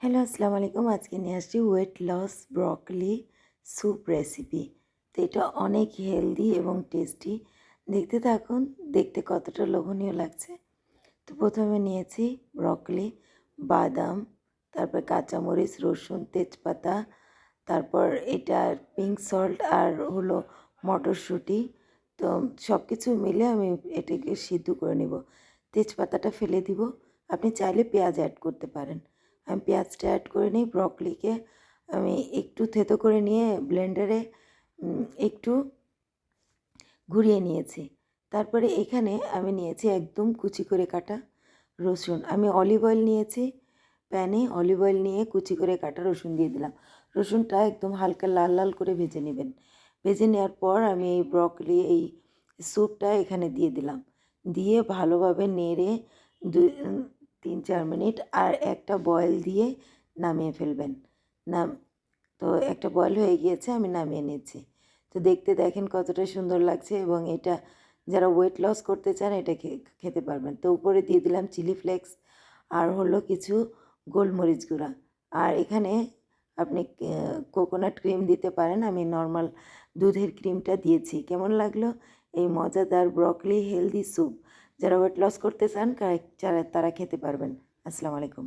Hello, আসসালামু আলাইকুম। আজকে নিয়ে আসছি weight loss broccoli soup recipe. তো এটা অনেক হেলদি এবং টেস্টি। দেখতে থাকুন, দেখতে কতটা লোভনীয় লাগছে। তো প্রথমে নিয়েছি ব্রকলি, বাদাম, তারপর কাঁচামরিচ, রসুন, তেজপাতা, তারপর এটা পিঙ্ক সল্ট আর হলো মটরশুঁটি। তো সব কিছু মিলে আমি এটাকে সিদ্ধ করে নেব। তেজপাতাটা ফেলে দিব। আপনি চাইলে পেঁয়াজ অ্যাড করতে পারেন। আমি পেঁয়াজটা অ্যাড করে নিই। ব্রকলিকে আমি একটু থেতো করে নিয়ে ব্লেন্ডারে একটু ঘুরিয়ে নিয়েছি। তারপরে এখানে আমি নিয়েছি একদম কুচি করে কাটা রসুন। আমি অলিভ অয়েল নিয়েছি, প্যানে অলিভ অয়েল নিয়ে কুচি করে কাটা রসুন দিয়ে দিলাম। রসুনটা একদম হালকা লাল লাল করে ভেজে নেবেন। ভেজে নেওয়ার পর আমি এই ব্রকলি এই স্যুপটা এখানে দিয়ে দিলাম। দিয়ে ভালোভাবে নেড়ে 3-4 মিনিট আর একটা বয়েল দিয়ে নামিয়ে ফেলবেন। নাম তো একটা বয়েল হয়ে গিয়েছে, আমি নামিয়ে নিচ্ছি। তো দেখতে দেখেন কতটা সুন্দর লাগছে এবং এটা যারা ওয়েট লস করতে চান এটা খেতে পারবেন। তো উপরে দিয়ে দিলাম চিলি ফ্লেক্স আর হলো কিছু গোলমরিচ গুঁড়া। আর এখানে আপনি কোকোনাট ক্রিম দিতে পারেন। আমি নর্মাল দুধের ক্রিমটা দিয়েছি। কেমন লাগলো এই মজাদার ব্রকলি হেলদি স্যুপ? যারা ওয়েট লস করতে চান তারা খেতে পারবেন। আসসালামু আলাইকুম।